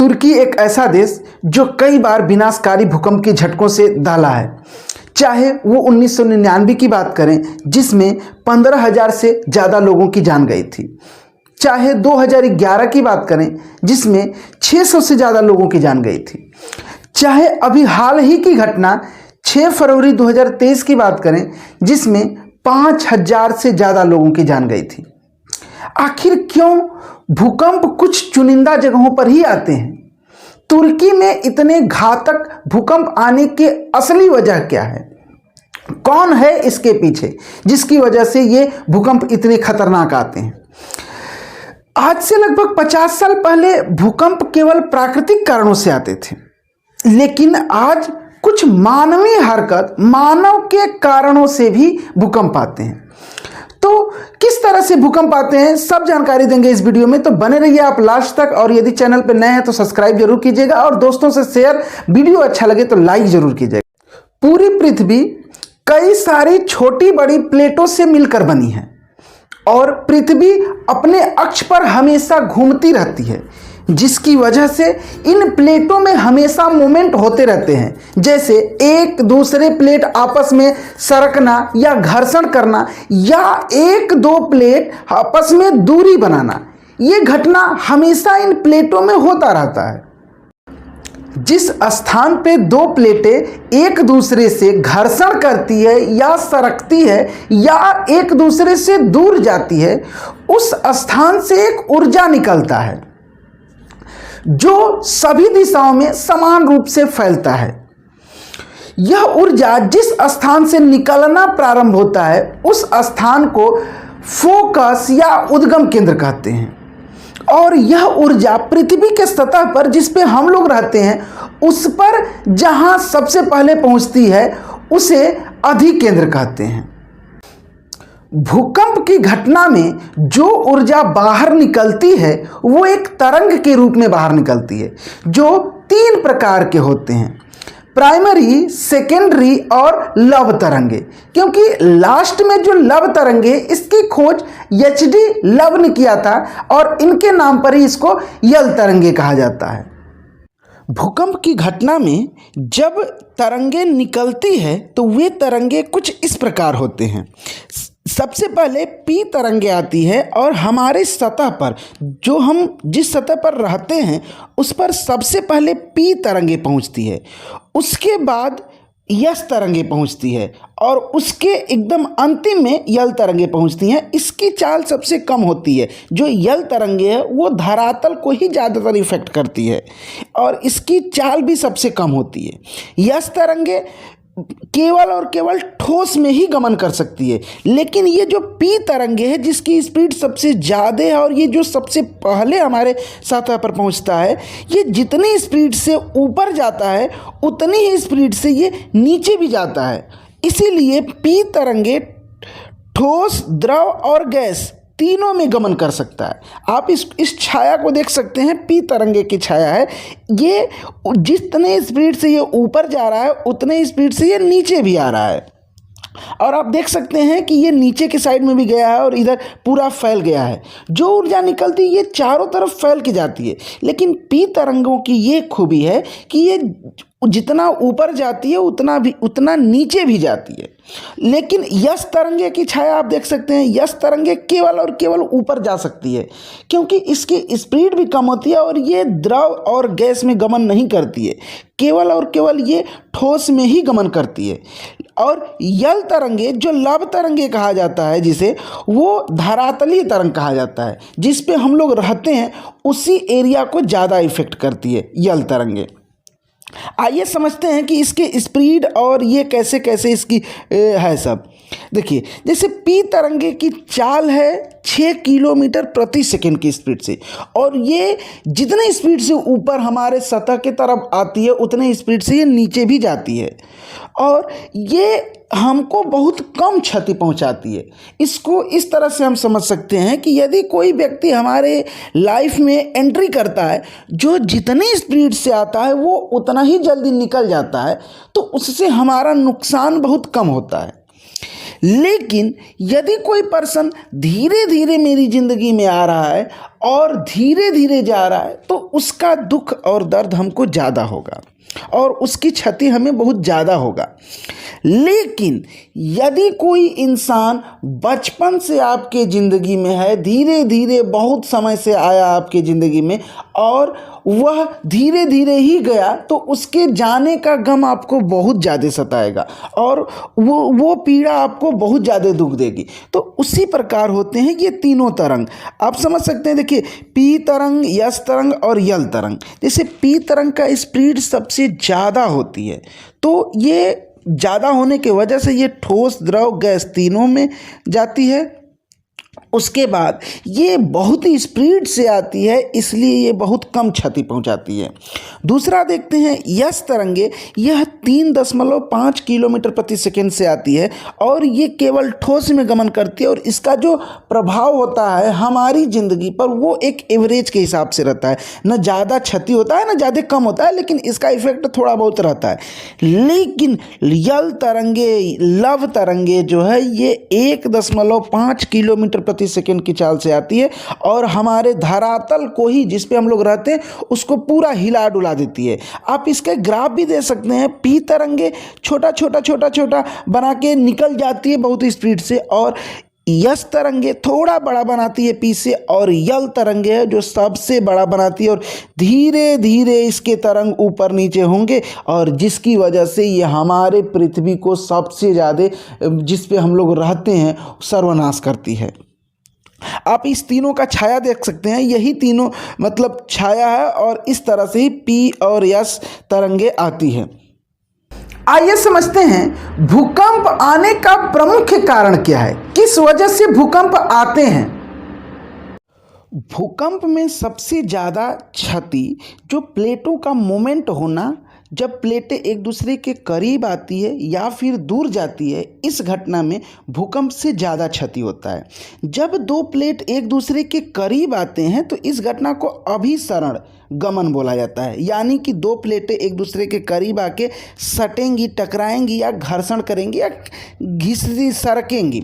तुर्की एक ऐसा देश जो कई बार विनाशकारी भूकंप के झटकों से दहला है। चाहे वो 1999 की बात करें जिसमें 15,000 से ज़्यादा लोगों की जान गई थी, चाहे 2011 की बात करें जिसमें 600 से ज़्यादा लोगों की जान गई थी, चाहे अभी हाल ही की घटना 6 फरवरी 2023 की बात करें जिसमें 5,000 से ज़्यादा लोगों की जान गई थी। आखिर क्यों भूकंप कुछ चुनिंदा जगहों पर ही आते हैं? तुर्की में इतने घातक भूकंप आने की असली वजह क्या है? कौन है इसके पीछे जिसकी वजह से ये भूकंप इतने खतरनाक आते हैं? आज से लगभग 50 साल पहले भूकंप केवल प्राकृतिक कारणों से आते थे, लेकिन आज कुछ मानवीय हरकत, मानव के कारणों से भी भूकंप आते हैं। तो किस तरह से भूकंप आते हैं सब जानकारी देंगे इस वीडियो में, तो बने रहिए आप लास्ट तक। और यदि चैनल पर नए हैं तो सब्सक्राइब जरूर कीजिएगा और दोस्तों से शेयर, वीडियो अच्छा लगे तो लाइक जरूर कीजिएगा। पूरी पृथ्वी कई सारी छोटी बड़ी प्लेटों से मिलकर बनी है और पृथ्वी अपने अक्ष पर हमेशा घूमती रहती है, जिसकी वजह से इन प्लेटों में हमेशा मूवमेंट होते रहते हैं, जैसे एक दूसरे प्लेट आपस में सरकना या घर्षण करना या एक दो प्लेट आपस में दूरी बनाना। ये घटना हमेशा इन प्लेटों में होता रहता है। जिस स्थान पे दो प्लेटें एक दूसरे से घर्षण करती है या सरकती है या एक दूसरे से दूर जाती है, उस स्थान से एक ऊर्जा निकलता है जो सभी दिशाओं में समान रूप से फैलता है। यह ऊर्जा जिस स्थान से निकलना प्रारंभ होता है उस स्थान को फोकस या उद्गम केंद्र कहते हैं, और यह ऊर्जा पृथ्वी के सतह पर जिस पे हम लोग रहते हैं उस पर जहां सबसे पहले पहुंचती है उसे अधिकेंद्र कहते हैं। भूकंप की घटना में जो ऊर्जा बाहर निकलती है वो एक तरंग के रूप में बाहर निकलती है, जो 3 प्रकार के होते हैं: प्राइमरी, सेकेंडरी और लव तरंगे। क्योंकि लास्ट में जो लव तरंगे, इसकी खोज एचडी लव ने किया था और इनके नाम पर ही इसको यल तरंगे कहा जाता है। भूकंप की घटना में जब तरंगे निकलती है तो वे तरंगे कुछ इस प्रकार होते हैं। सबसे पहले पी तरंगे आती है और हमारे सतह पर, जो हम जिस सतह पर रहते हैं उस पर सबसे पहले पी तरंगे पहुंचती है, उसके बाद यस तरंगे पहुंचती है और उसके एकदम अंतिम में यल तरंगे पहुंचती हैं। इसकी चाल सबसे कम होती है। जो यल तरंगे है वो धरातल को ही ज़्यादातर इफेक्ट करती है और इसकी चाल भी सबसे कम होती है। यस तरंगे केवल और केवल ठोस में ही गमन कर सकती है, लेकिन ये जो पी तरंगे है जिसकी स्पीड सबसे ज़्यादा है और ये जो सबसे पहले हमारे सतह पर पहुंचता है, ये जितनी स्पीड से ऊपर जाता है उतनी ही स्पीड से ये नीचे भी जाता है। इसीलिए पी तरंगे ठोस, द्रव और गैस तीनों में गमन कर सकता है। आप इस छाया को देख सकते हैं, पी तरंगे की छाया है। ये जितने स्पीड से ये ऊपर जा रहा है उतने स्पीड से ये नीचे भी आ रहा है और आप देख सकते हैं कि ये नीचे की साइड में भी गया है और इधर पूरा फैल गया है। जो ऊर्जा निकलती है ये चारों तरफ फैल के जाती है, लेकिन पी तरंगों की ये खूबी है कि ये जितना ऊपर जाती है उतना नीचे भी जाती है। लेकिन यस तरंगे की छाया आप देख सकते हैं, यस तरंगे केवल और केवल ऊपर जा सकती है क्योंकि इसकी स्पीड भी कम होती है और ये द्रव और गैस में गमन नहीं करती है, केवल और केवल ये ठोस में ही गमन करती है। और यल तरंगे, जो लव तरंगे कहा जाता है जिसे, वो धरातलीय तरंग कहा जाता है, जिस पे हम लोग रहते हैं उसी एरिया को ज़्यादा इफेक्ट करती है यल तरंगे। आइए समझते हैं कि इसके स्पीड और ये कैसे कैसे इसकी है सब। देखिए, जैसे पी तरंगे की चाल है 6 किलोमीटर प्रति सेकंड की स्पीड से, और ये जितने स्पीड से ऊपर हमारे सतह की तरफ आती है उतने स्पीड से ये नीचे भी जाती है और ये हमको बहुत कम क्षति पहुंचाती है। इसको इस तरह से हम समझ सकते हैं कि यदि कोई व्यक्ति हमारे लाइफ में एंट्री करता है, जो जितनी स्पीड से आता है वो उतना ही जल्दी निकल जाता है, तो उससे हमारा नुकसान बहुत कम होता है। लेकिन यदि कोई पर्सन धीरे धीरे मेरी ज़िंदगी में आ रहा है और धीरे धीरे जा रहा है तो उसका दुख और दर्द हमको ज़्यादा होगा और उसकी क्षति हमें बहुत ज़्यादा होगा। लेकिन यदि कोई इंसान बचपन से आपके ज़िंदगी में है, धीरे धीरे बहुत समय से आया आपके ज़िंदगी में और वह धीरे धीरे ही गया, तो उसके जाने का गम आपको बहुत ज़्यादा सताएगा और वो पीड़ा आपको बहुत ज़्यादा दुख देगी। तो उसी प्रकार होते हैं ये तीनों तरंग। आप समझ सकते हैं, देखिए पी तरंग, यस तरंग और यल तरंग। जैसे पी तरंग का स्पीड सबसे ज़्यादा होती है, तो ये ज़्यादा होने की वजह से ये ठोस, द्रव, गैस तीनों में जाती है। उसके बाद ये बहुत ही स्पीड से आती है, इसलिए ये बहुत कम क्षति पहुंचाती है। दूसरा देखते हैं यस तरंगे, यह 3.5 किलोमीटर प्रति सेकंड से आती है और ये केवल ठोस में गमन करती है और इसका जो प्रभाव होता है हमारी ज़िंदगी पर वो एक एवरेज के हिसाब से रहता है, न ज़्यादा क्षति होता है न ज़्यादा कम होता है, लेकिन इसका इफेक्ट थोड़ा बहुत रहता है। लेकिन यल तरंगे, लव तरंगे जो है ये 1.5 किलोमीटर प्रति सेकंड की चाल से आती है और हमारे धरातल को ही, जिस पे हम लोग रहते हैं, उसको पूरा हिला डुला देती है। आप इसका ग्राफ भी दे सकते हैं। पी तरंगे छोटा छोटा छोटा छोटा बना के निकल जाती है बहुत स्पीड से और यस तरंगे थोड़ा बड़ा बनाती है पी से और यल तरंगे है जो सबसे बड़ा बनाती है और धीरे धीरे इसके तरंग ऊपर नीचे होंगे और जिसकी वजह से ये हमारे पृथ्वी को सबसे ज़्यादा, जिस पे हम लोग रहते हैं, सर्वनाश करती है। आप इस तीनों का छाया देख सकते हैं, यही तीनों मतलब छाया है और इस तरह से ही पी और यस तरंगे आती है। आइए समझते हैं भूकंप आने का प्रमुख कारण क्या है, किस वजह से भूकंप आते हैं। भूकंप में सबसे ज़्यादा क्षति जो प्लेटों का मोमेंट होना, जब प्लेटें एक दूसरे के करीब आती है या फिर दूर जाती है, इस घटना में भूकंप से ज़्यादा क्षति होता है। जब दो प्लेट एक दूसरे के करीब आते हैं तो इस घटना को अभिसरण गमन बोला जाता है, यानी कि दो प्लेटें एक दूसरे के करीब आके सटेंगी, टकराएंगी या घर्षण करेंगी या घिसरी सरकेंगी।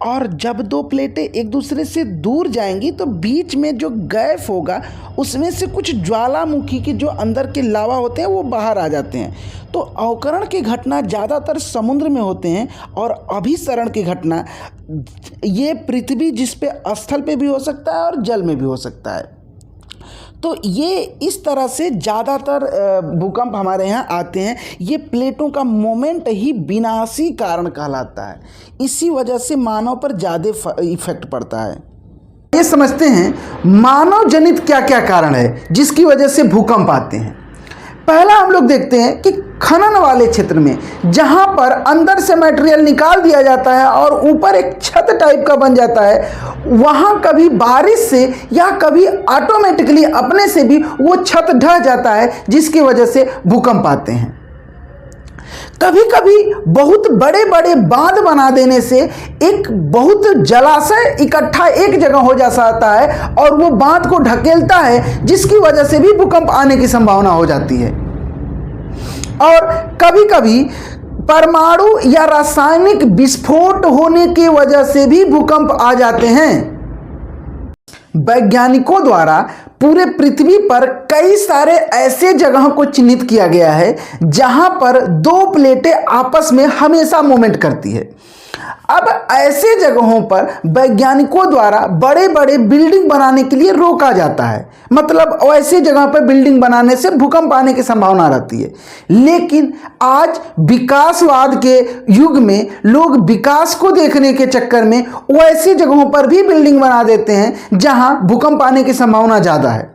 और जब दो प्लेटें एक दूसरे से दूर जाएंगी तो बीच में जो गैप होगा उसमें से कुछ ज्वालामुखी के जो अंदर के लावा होते हैं वो बाहर आ जाते हैं। तो अवकरण की घटना ज़्यादातर समुद्र में होते हैं और अभिसरण की घटना ये पृथ्वी जिस पे स्थल पे भी हो सकता है और जल में भी हो सकता है। तो ये इस तरह से ज़्यादातर भूकंप हमारे यहाँ आते हैं। ये प्लेटों का मोमेंट ही विनाशी कारण कहलाता है, इसी वजह से मानव पर ज़्यादा इफेक्ट पड़ता है। ये समझते हैं मानव जनित क्या क्या कारण है जिसकी वजह से भूकंप आते हैं। पहला हम लोग देखते हैं कि खनन वाले क्षेत्र में जहां पर अंदर से मटेरियल निकाल दिया जाता है और ऊपर एक छत टाइप का बन जाता है, वहां कभी बारिश से या कभी ऑटोमेटिकली अपने से भी वो छत ढह जाता है, जिसकी वजह से भूकंप आते हैं। कभी कभी बहुत बड़े बड़े बांध बना देने से एक बहुत जलाशय इकट्ठा एक जगह हो जाता है और वो बांध को ढकेलता है, जिसकी वजह से भी भूकंप आने की संभावना हो जाती है। और कभी कभी परमाणु या रासायनिक विस्फोट होने की वजह से भी भूकंप आ जाते हैं। वैज्ञानिकों द्वारा पूरे पृथ्वी पर कई सारे ऐसे जगहों को चिन्हित किया गया है जहां पर दो प्लेटें आपस में हमेशा मूवमेंट करती है। अब ऐसे जगहों पर वैज्ञानिकों द्वारा बड़े बड़े बिल्डिंग बनाने के लिए रोका जाता है, मतलब ऐसे जगह पर बिल्डिंग बनाने से भूकंप आने की संभावना रहती है। लेकिन आज विकासवाद के युग में लोग विकास को देखने के चक्कर में वैसी जगहों पर भी बिल्डिंग बना देते हैं जहां भूकंप आने की संभावना ज़्यादा है।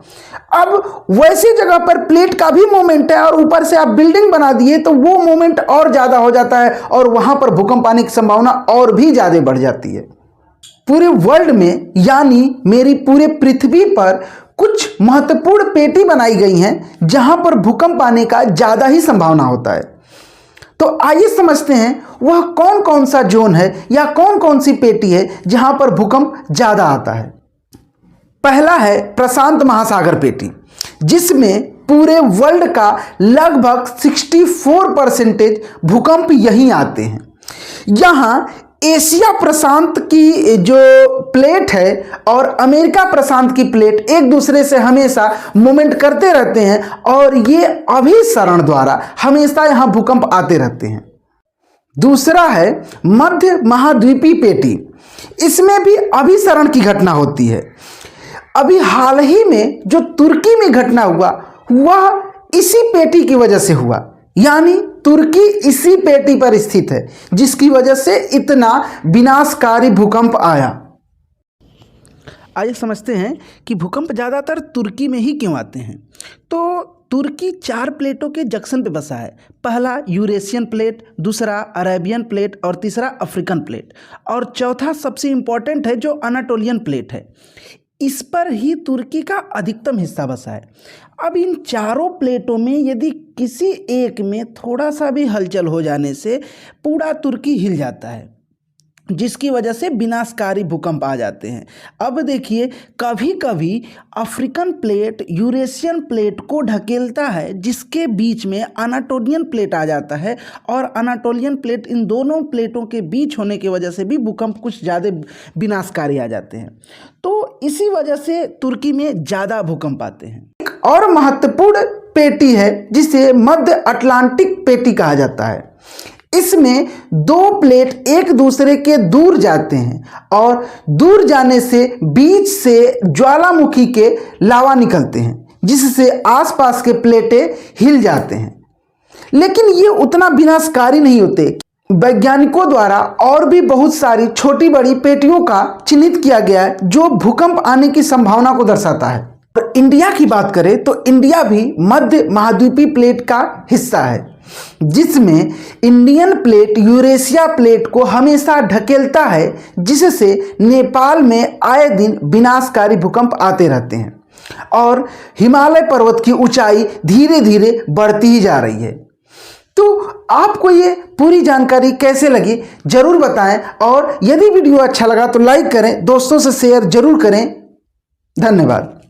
अब वैसी जगह पर प्लेट का भी मोमेंट है और ऊपर से आप बिल्डिंग बना दिए तो वो मोमेंट और ज़्यादा हो जाता है और वहां पर भूकंप आने की संभावना और भी ज़्यादा बढ़ जाती है। पूरे वर्ल्ड में यानी मेरी पूरे पृथ्वी पर कुछ महत्वपूर्ण पेटी बनाई गई हैं जहां पर भूकंप आने का ज़्यादा ही संभावना होता है। तो आइए समझते हैं वह कौन कौन सा जोन है या कौन कौन सी पेटी है जहां पर भूकंप ज़्यादा आता है। पहला है प्रशांत महासागर पेटी, जिसमें पूरे वर्ल्ड का लगभग 64% भूकंप यहीं आते हैं। यहाँ एशिया प्रशांत की जो प्लेट है और अमेरिका प्रशांत की प्लेट एक दूसरे से हमेशा मूवमेंट करते रहते हैं और ये अभिसरण द्वारा हमेशा यहाँ भूकंप आते रहते हैं। दूसरा है मध्य महाद्वीपीय पेटी। इसमें भी अभिसरण की घटना होती है। अभी हाल ही में जो तुर्की में घटना हुआ वह इसी पेटी की वजह से हुआ, यानी तुर्की इसी पेटी पर स्थित है जिसकी वजह से इतना विनाशकारी भूकंप आया। आइए समझते हैं कि भूकंप ज़्यादातर तुर्की में ही क्यों आते हैं। तो तुर्की 4 प्लेटों के जंक्शन पे बसा है। पहला यूरेशियन प्लेट, दूसरा अरेबियन प्लेट और तीसरा अफ्रीकन प्लेट, और चौथा सबसे इम्पॉर्टेंट है जो अनाटोलियन प्लेट है। इस पर ही तुर्की का अधिकतम हिस्सा बसा है। अब इन चारों प्लेटों में यदि किसी एक में थोड़ा सा भी हलचल हो जाने से पूरा तुर्की हिल जाता है, जिसकी वजह से विनाशकारी भूकंप आ जाते हैं। अब देखिए, कभी कभी अफ्रीकन प्लेट यूरेशियन प्लेट को ढकेलता है, जिसके बीच में अनाटोलियन प्लेट आ जाता है, और अनाटोलियन प्लेट इन दोनों प्लेटों के बीच होने की वजह से भी भूकंप कुछ ज़्यादा विनाशकारी आ जाते हैं। तो इसी वजह से तुर्की में ज़्यादा भूकंप आते हैं। एक और महत्वपूर्ण पेटी है जिसे मध्य अटलांटिक पेटी कहा जाता है। इसमें 2 प्लेट एक दूसरे के दूर जाते हैं और दूर जाने से बीच से ज्वालामुखी के लावा निकलते हैं, जिससे आसपास के प्लेटें हिल जाते हैं। लेकिन ये उतना विनाशकारी नहीं होते। वैज्ञानिकों द्वारा और भी बहुत सारी छोटी बड़ी पेटियों का चिन्हित किया गया है जो भूकंप आने की संभावना को दर्शाता है। और इंडिया की बात करें तो इंडिया भी मध्य महाद्वीपीय प्लेट का हिस्सा है, जिसमें इंडियन प्लेट यूरेशिया प्लेट को हमेशा ढकेलता है, जिससे नेपाल में आए दिन विनाशकारी भूकंप आते रहते हैं और हिमालय पर्वत की ऊंचाई धीरे धीरे बढ़ती ही जा रही है। तो आपको ये पूरी जानकारी कैसे लगी जरूर बताएं, और यदि वीडियो अच्छा लगा तो लाइक करें, दोस्तों से शेयर जरूर करें। धन्यवाद।